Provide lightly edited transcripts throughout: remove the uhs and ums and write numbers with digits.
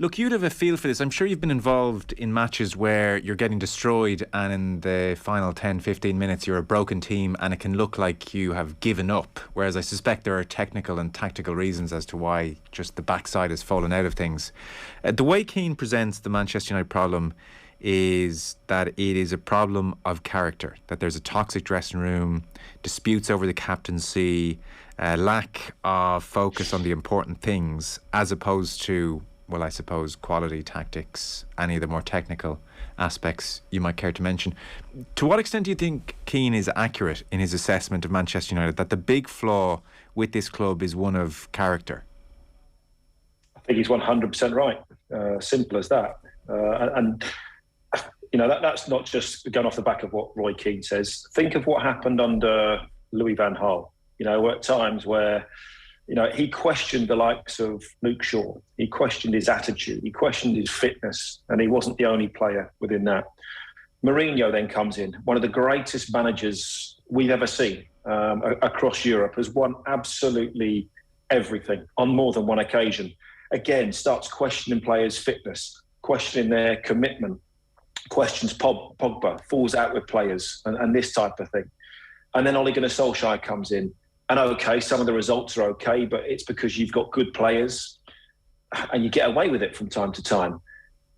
Look, you'd have a feel for this. I'm sure you've been involved in matches where you're getting destroyed and in the final 10, 15 minutes you're a broken team and it can look like you have given up. Whereas I suspect there are technical and tactical reasons as to why just the backside has fallen out of things. The way Keane presents the Manchester United problem is that it is a problem of character, that there's a toxic dressing room, disputes over the captaincy, lack of focus on the important things, as opposed to, well, I suppose, quality, tactics, any of the more technical aspects you might care to mention. To what extent do you think Keane is accurate in his assessment of Manchester United, that the big flaw with this club is one of character? I think he's 100% right. Simple as that. And you know, that's not just going off the back of what Roy Keane says. Think of what happened under Louis van Gaal. You know, at times where, you know, he questioned the likes of Luke Shaw. He questioned his attitude. He questioned his fitness. And he wasn't the only player within that. Mourinho then comes in, one of the greatest managers we've ever seen across Europe, has won absolutely everything on more than one occasion. Again, starts questioning players' fitness, questioning their commitment, questions Pogba, falls out with players and this type of thing. And then Ole Gunnar Solskjaer comes in. And okay, some of the results are okay, but it's because you've got good players and you get away with it from time to time.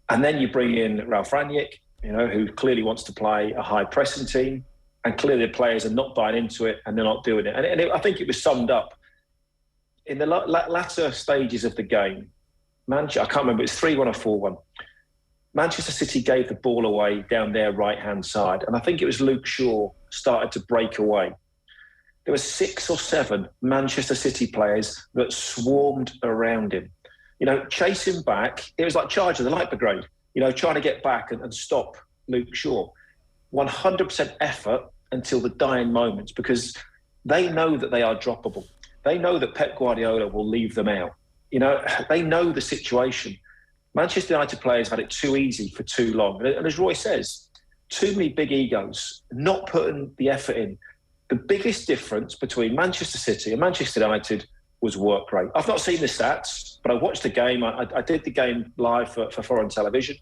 And then you bring in Ralf Rangnick, you know, who clearly wants to play a high pressing team, and clearly the players are not buying into it and they're not doing it. And I think it was summed up in the latter stages of the game. I can't remember, it's 3-1 or 4-1. Manchester City gave the ball away down their right-hand side. And I think it was Luke Shaw started to break away. There were 6 or 7 Manchester City players that swarmed around him. You know, chase him back. It was like Charger, the Light Brigade, you know, trying to get back and stop Luke Shaw. 100% effort until the dying moments, because they know that they are droppable. They know that Pep Guardiola will leave them out. You know, they know the situation. Manchester United players had it too easy for too long. And as Roy says, too many big egos, not putting the effort in. The biggest difference between Manchester City and Manchester United was work rate. I've not seen the stats, but I watched the game. I did the game live for foreign television.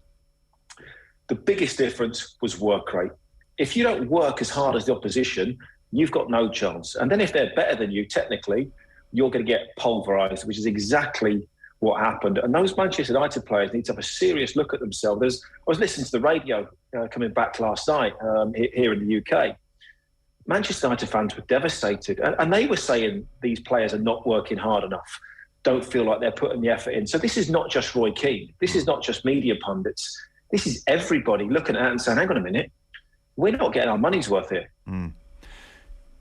The biggest difference was work rate. If you don't work as hard as the opposition, you've got no chance. And then if they're better than you, technically, you're going to get pulverised, which is exactly what happened. And those Manchester United players need to have a serious look at themselves. I was listening to the radio coming back last night here in the UK. Manchester United fans were devastated. And they were saying these players are not working hard enough, don't feel like they're putting the effort in. So this is not just Roy Keane. This is not just media pundits. This is everybody looking at it and saying, hang on a minute, we're not getting our money's worth here. Mm.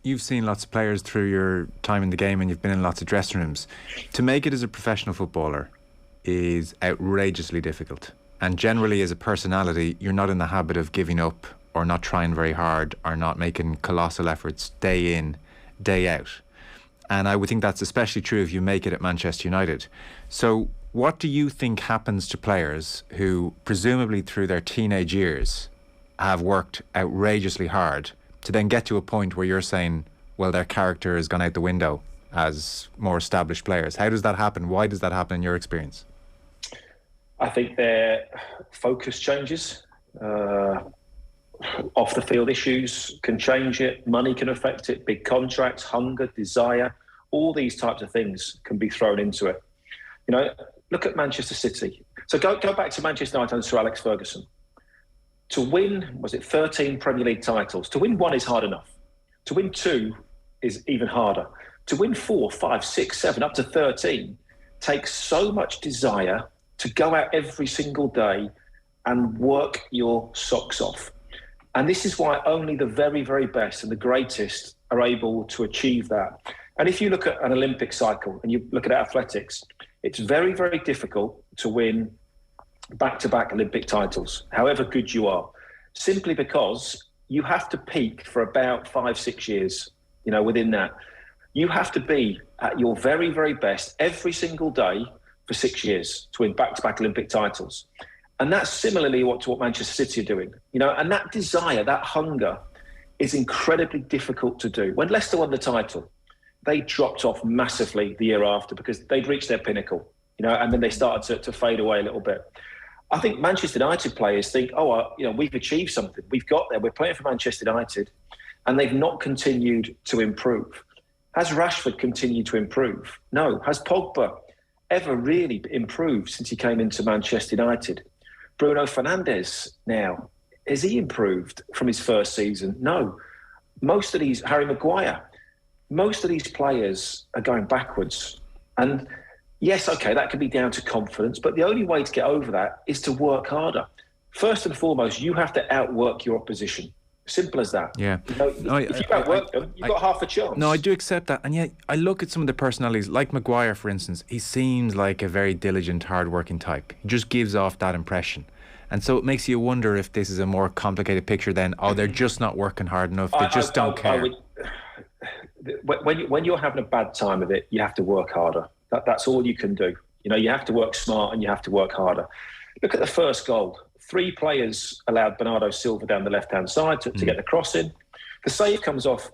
You've seen lots of players through your time in the game and you've been in lots of dressing rooms. To make it as a professional footballer is outrageously difficult. And generally as a personality, you're not in the habit of giving up or not trying very hard or not making colossal efforts day in, day out. And I would think that's especially true if you make it at Manchester United. So what do you think happens to players who presumably through their teenage years have worked outrageously hard to then get to a point where you're saying, well, their character has gone out the window as more established players? How does that happen? Why does that happen in your experience? I think their focus changes. Off the field issues can change it. Money can affect it. Big contracts, hunger, desire, all these types of things can be thrown into it. You know, look at Manchester City. So go back to Manchester United under Sir Alex Ferguson. To win, 13 Premier League titles? To win 1 is hard enough. To win 2 is even harder. To win 4, 5, 6, 7, up to 13 takes so much desire to go out every single day and work your socks off. And this is why only the very, very best and the greatest are able to achieve that. And if you look at an Olympic cycle and you look at athletics, it's very, very difficult to win back-to-back Olympic titles, however good you are, simply because you have to peak for about 5-6 years, you know, within that. You have to be at your very, very best every single day for 6 years to win back-to-back Olympic titles. And that's similarly to what Manchester City are doing, you know, and that desire, that hunger is incredibly difficult to do. When Leicester won the title, they dropped off massively the year after because they'd reached their pinnacle. and then they started to fade away a little bit. I think Manchester United players think, we've achieved something. We've got there. We're playing for Manchester United, and they've not continued to improve. Has Rashford continued to improve? No. Has Pogba ever really improved since he came into Manchester United? Bruno Fernandes now, has he improved from his first season? No. Harry Maguire, most of these players are going backwards. And yes, okay, that could be down to confidence, but the only way to get over that is to work harder. First and foremost, you have to outwork your opposition. Simple as that. Yeah. If you outwork them, you've got half a chance. No, I do accept that. And yet, I look at some of the personalities, like Maguire, for instance. He seems like a very diligent, hard-working type. He just gives off that impression. And so it makes you wonder if this is a more complicated picture than, they're just not working hard enough. They just don't care. When you're having a bad time of it, you have to work harder. That's all you can do. You have to work smart and you have to work harder. Look at the first goal. 3 players allowed Bernardo Silva down the left-hand side to get the cross in. The save comes off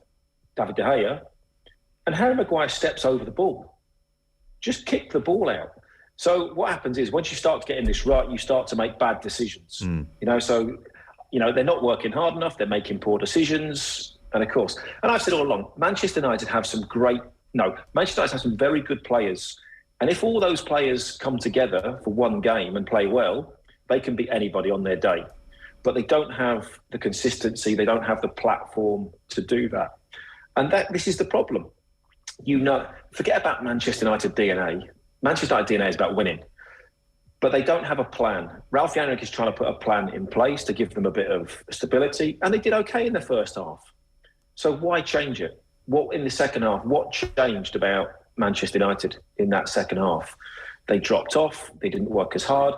David De Gea, and Harry Maguire steps over the ball. Just kick the ball out. So what happens is once you start getting this right, you start to make bad decisions. They're not working hard enough. They're making poor decisions. And of course, and I've said all along, Manchester United have some very good players. And if all those players come together for one game and play well, they can beat anybody on their day. But they don't have the consistency. They don't have the platform to do that. And this is the problem. Forget about Manchester United DNA. Manchester United DNA is about winning. But they don't have a plan. Ralph Rangnick is trying to put a plan in place to give them a bit of stability. And they did okay in the first half. So why change it? In the second half, what changed about Manchester United in that second half? They dropped off. They didn't work as hard.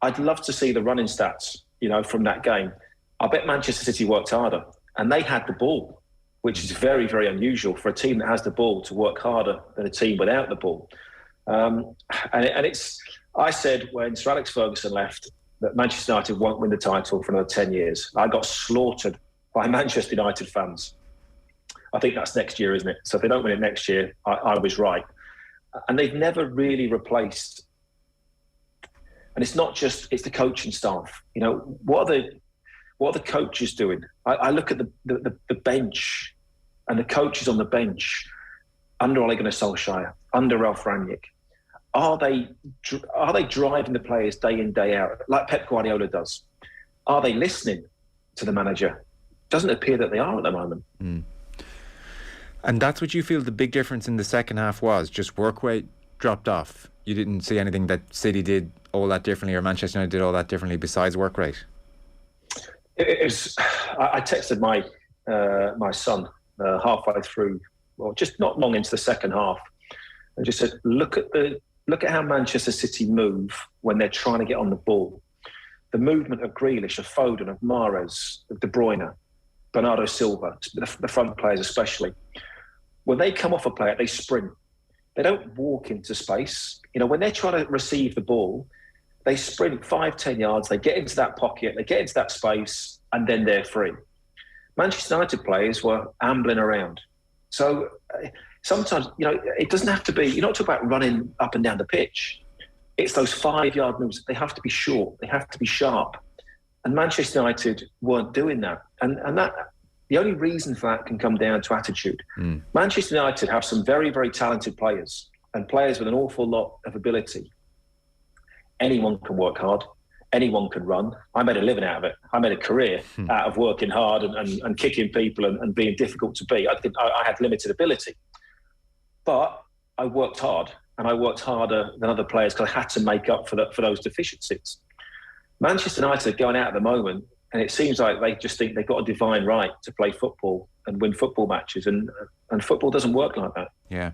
I'd love to see the running stats, from that game. I bet Manchester City worked harder, and they had the ball, which is very, very unusual for a team that has the ball to work harder than a team without the ball. I said when Sir Alex Ferguson left that Manchester United won't win the title for another 10 years. I got slaughtered by Manchester United fans. I think that's next year, isn't it? So if they don't win it next year, I was right. And they've never really replaced. And it's the coaching staff. What are the coaches doing? I look at the bench and the coaches on the bench under Ole Gunnar Solskjaer, under Ralph Rangnick. Are they driving the players day in, day out, like Pep Guardiola does? Are they listening to the manager? Doesn't appear that they are at the moment. Mm. And that's what you feel the big difference in the second half was? Just work rate dropped off? You didn't see anything that City did all that differently or Manchester United did all that differently besides work rate? I texted my son halfway through, just not long into the second half, and just said, look at how Manchester City move when they're trying to get on the ball. The movement of Grealish, of Foden, of Mahrez, of De Bruyne, Bernardo Silva, the front players especially. When they come off a player, they sprint. They don't walk into space. When they're trying to receive the ball, they sprint 5-10 yards, they get into that pocket, they get into that space, and then they're free. Manchester United players were ambling around. So sometimes, it doesn't have to be, you're not talking about running up and down the pitch. It's those 5-yard moves. They have to be short. They have to be sharp. And Manchester United weren't doing that. And that the only reason for that can come down to attitude. Mm. Manchester United have some very, very talented players and players with an awful lot of ability. Anyone can work hard. Anyone can run. I made a living out of it. I made a career out of working hard and kicking people and being difficult to beat. I had limited ability. But I worked hard, and I worked harder than other players because I had to make up for those deficiencies. Manchester United are going out at the moment, and it seems like they just think they've got a divine right to play football and win football matches, and football doesn't work like that. Yeah.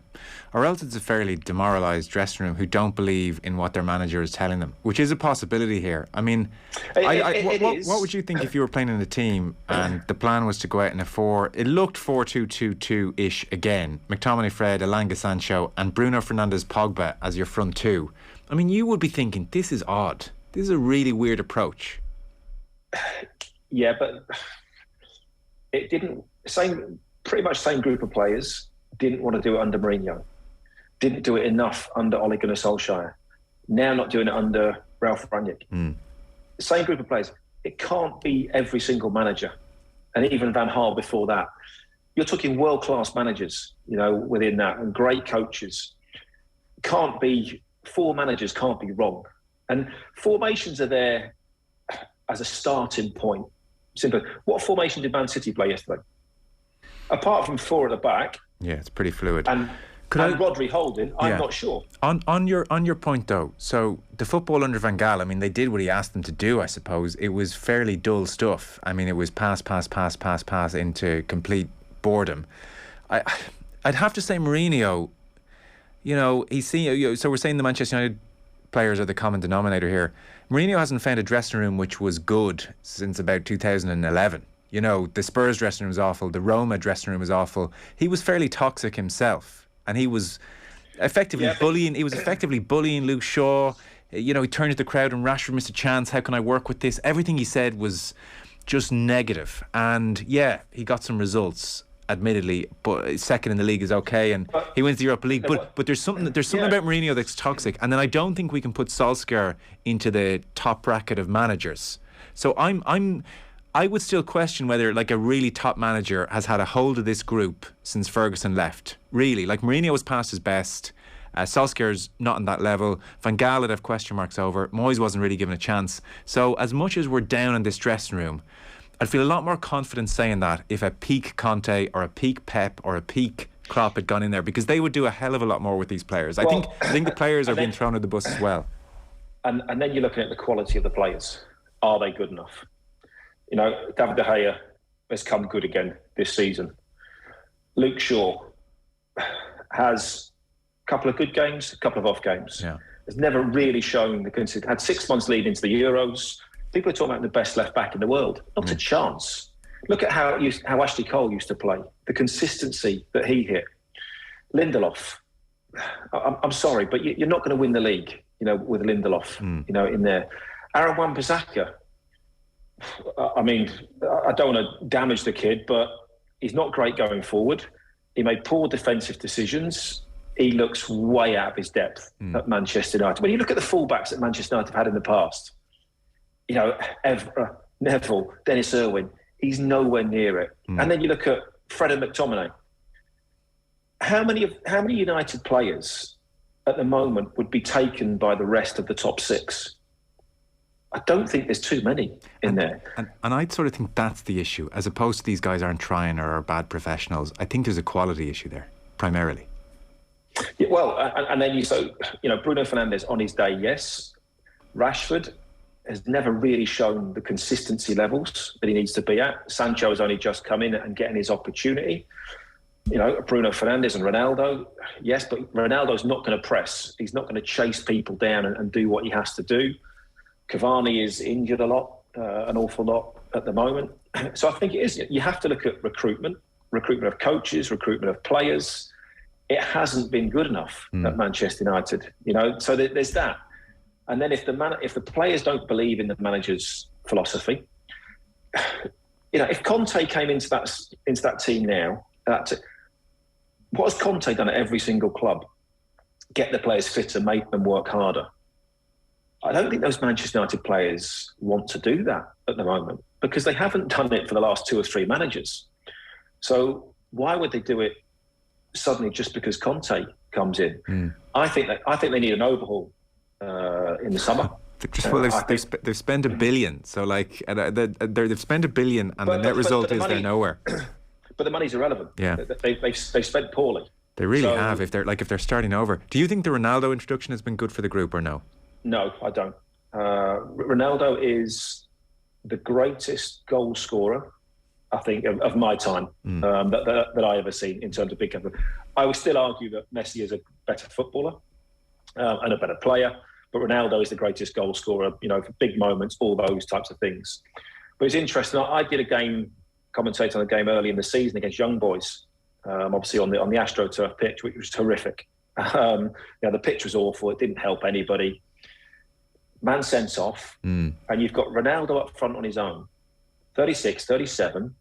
Or else it's a fairly demoralised dressing room who don't believe in what their manager is telling them, which is a possibility here. I mean, what would you think if you were playing in a team and the plan was to go out in it looked 4-2-2-2-ish again, McTominay, Fred, Elanga, Sancho and Bruno Fernandes, Pogba as your front two. I mean, you would be thinking, this is odd. This is a really weird approach. Yeah, but it didn't. Pretty much same group of players didn't want to do it under Mourinho. Didn't do it enough under Ole Gunnar Solskjaer. now not doing it under Ralph Rangnick. Same group of players. It can't be every single manager, and even Van Gaal before that. You're talking world-class managers, within that, and great coaches. Can't be 4 managers can't be wrong, and formations are there as a starting point. Simple. What formation did Man City play yesterday? Apart from 4 at the back. Yeah, it's pretty fluid. And Rodri holding, I'm not sure. On your point though, so the football under Van Gaal, I mean, they did what he asked them to do, I suppose. It was fairly dull stuff. I mean, it was pass into complete boredom. I'd have to say Mourinho, so we're saying the Manchester United players are the common denominator here. Mourinho hasn't found a dressing room which was good since about 2011. The Spurs dressing room was awful. The Roma dressing room was awful. He was fairly toxic himself, and he was effectively bullying. He was effectively bullying Luke Shaw. He turned to the crowd and Rashford missed a chance. How can I work with this? Everything he said was just negative. And he got some results, admittedly, but second in the league is okay, and he wins the Europa League. But there's something about Mourinho that's toxic, and then I don't think we can put Solskjaer into the top bracket of managers. So I would still question whether a really top manager has had a hold of this group since Ferguson left. Really, Mourinho was past his best. Solskjaer's not on that level. Van Gaal would have question marks over. Moyes wasn't really given a chance. So as much as we're down in this dressing room, I'd feel a lot more confident saying that if a peak Conte or a peak Pep or a peak Klopp had gone in there, because they would do a hell of a lot more with these players. I think the players are being thrown at the bus as well. And then you're looking at the quality of the players. Are they good enough? David De Gea has come good again this season. Luke Shaw has a couple of good games, a couple of off games. Yeah. Has never really shown the consistency. Had 6 months lead into the Euros. People are talking about the best left back in the world. Not a chance. Look at how Ashley Cole used to play. The consistency that he hit. Lindelof. I'm sorry, but you're not going to win the league, with Lindelof, in there. Aaron Wan-Bissaka. I mean, I don't want to damage the kid, but he's not great going forward. He made poor defensive decisions. He looks way out of his depth at Manchester United. When you look at the fullbacks that Manchester United have had in the past, Evra, Neville, Dennis Irwin, he's nowhere near it. And then you look at Fred and McTominay. How many United players at the moment would be taken by the rest of the top 6? I don't think there's too many in there. And I'd sort of think that's the issue, as opposed to these guys aren't trying or are bad professionals. I think there's a quality issue there, primarily. Yeah, well, and then Bruno Fernandes on his day, yes. Rashford has never really shown the consistency levels that he needs to be at. Sancho has only just come in and getting his opportunity. Bruno Fernandes and Ronaldo, yes, but Ronaldo's not going to press. He's not going to chase people down and do what he has to do. Cavani is injured a lot, an awful lot at the moment. So I think it is. You have to look at recruitment of coaches, recruitment of players. It hasn't been good enough at Manchester United, So there's that. And then if the players don't believe in the manager's philosophy, if Conte came into that team now, what has Conte done at every single club? Get the players fitter, make them work harder. I don't think those Manchester United players want to do that at the moment because they haven't done it for the last 2 or 3 managers. So why would they do it suddenly just because Conte comes in? I think they need an overhaul in the summer. They've spent $1 billion, so they've spent $1 billion, and the net result is they're nowhere. But the money's irrelevant. Yeah, they've spent poorly. They really have. If they're starting over, do you think the Ronaldo introduction has been good for the group or no? No, I don't. Ronaldo is the greatest goal scorer, I think, of my time that I ever seen in terms of big company. I would still argue that Messi is a better footballer and a better player, but Ronaldo is the greatest goal scorer, for big moments, all those types of things. But it's interesting. I did a game, commentating on a game early in the season against Young Boys, obviously on the AstroTurf pitch, which was terrific. The pitch was awful. It didn't help anybody. Man sent off, and you've got Ronaldo up front on his own, 36, 37.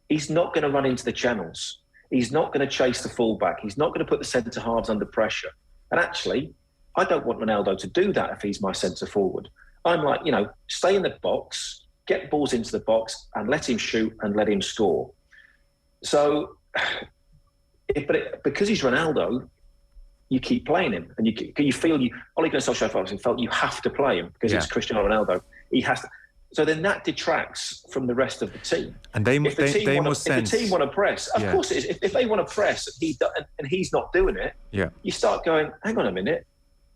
He's not going to run into the channels. He's not going to chase the fullback. He's not going to put the centre halves under pressure. And actually, I don't want Ronaldo to do that if he's my centre forward. I'm like, stay in the box, get balls into the box and let him shoot and let him score. So, because he's Ronaldo, you keep playing him, and you feel Ole Gunnar Solskjaer felt you have to play him because it's Cristiano Ronaldo. He has to. So then that detracts from the rest of the team. And if the team want to press, of course it is. If they want to press and he's not doing it, you start going, hang on a minute.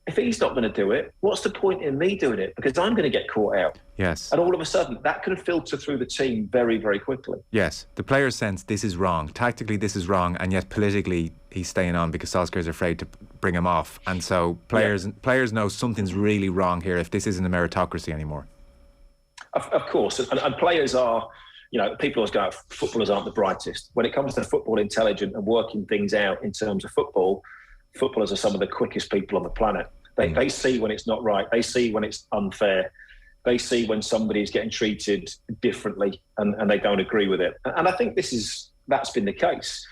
If he's not going to do it, what's the point in me doing it? Because I'm going to get caught out. Yes. And all of a sudden, that can filter through the team very, very quickly. Yes. The players sense this is wrong. Tactically, this is wrong. And yet politically, he's staying on because Solskjaer's afraid to bring him off. And so players know something's really wrong here if this isn't a meritocracy anymore. Of course. And players are, people always go, footballers aren't the brightest. When it comes to football intelligence and working things out in terms of football, footballers are some of the quickest people on the planet. They see when it's not right. They see when it's unfair. They see when somebody's getting treated differently and they don't agree with it. And I think that's been the case.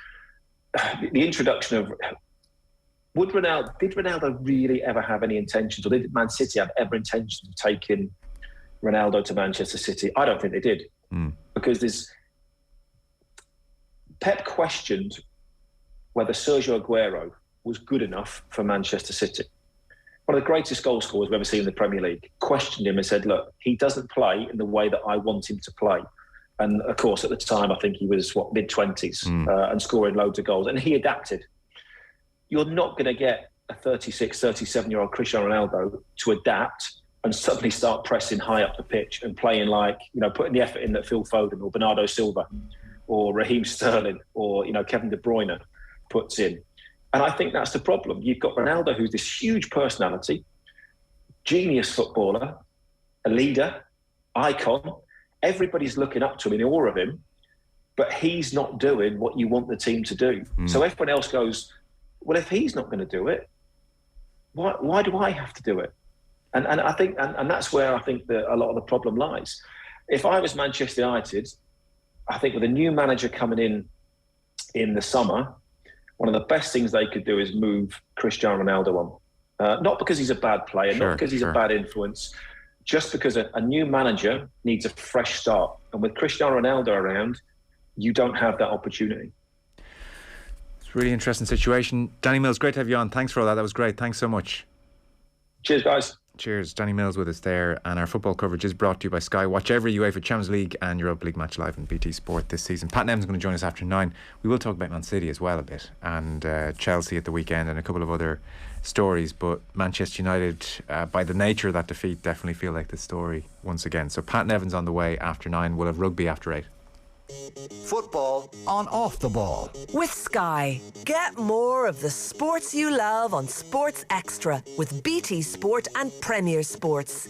The introduction of did Ronaldo really ever have any intentions, or did Man City have ever intentions of taking Ronaldo to Manchester City? I don't think they did. Because Pep questioned whether Sergio Aguero was good enough for Manchester City. One of the greatest goal scorers we've ever seen in the Premier League, questioned him and said, look, he doesn't play in the way that I want him to play. And of course, at the time, I think he was, mid-20s and scoring loads of goals. And he adapted. You're not going to get a 36, 37-year-old Cristiano Ronaldo to adapt and suddenly start pressing high up the pitch and playing like, putting the effort in that Phil Foden or Bernardo Silva or Raheem Sterling or, Kevin De Bruyne puts in. And I think that's the problem. You've got Ronaldo, who's this huge personality, genius footballer, a leader, icon. Everybody's looking up to him in awe of him, but he's not doing what you want the team to do. So everyone else goes, well, if he's not going to do it, why do I have to do it? And I think, and that's where I think that a lot of the problem lies. If I was Manchester United, I think with a new manager coming in the summer, one of the best things they could do is move Cristiano Ronaldo on. Not because he's a bad player, not because he's a bad influence, just because a new manager needs a fresh start. And with Cristiano Ronaldo around, you don't have that opportunity. It's a really interesting situation. Danny Mills, great to have you on. Thanks for all that. That was great. Thanks so much. Cheers, guys. Cheers. Danny Mills with us there. And our football coverage is brought to you by Sky. Watch every UEFA Champions League and Europa League match live on BT Sport this season. Pat Nevin's going to join us after 9. We will talk about Man City as well a bit, and Chelsea at the weekend and a couple of other stories. But Manchester United, by the nature of that defeat, definitely feel like the story once again. So Pat Nevin's on the way after 9. We'll have rugby after 8. Football on Off the Ball with Sky. Get more of the sports you love on Sports Extra with BT Sport and Premier Sports.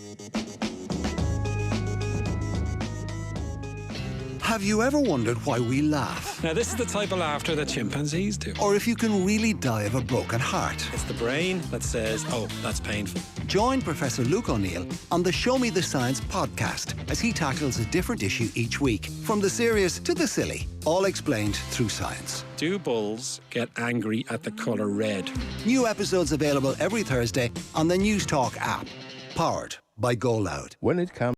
Have you ever wondered why we laugh? Now, this is the type of laughter that chimpanzees do. Or if you can really die of a broken heart? It's the brain that says, oh, that's painful. Join Professor Luke O'Neill on the Show Me the Science podcast as he tackles a different issue each week, from the serious to the silly, all explained through science. Do bulls get angry at the colour red? New episodes available every Thursday on the News Talk app, powered by Go Loud. When it comes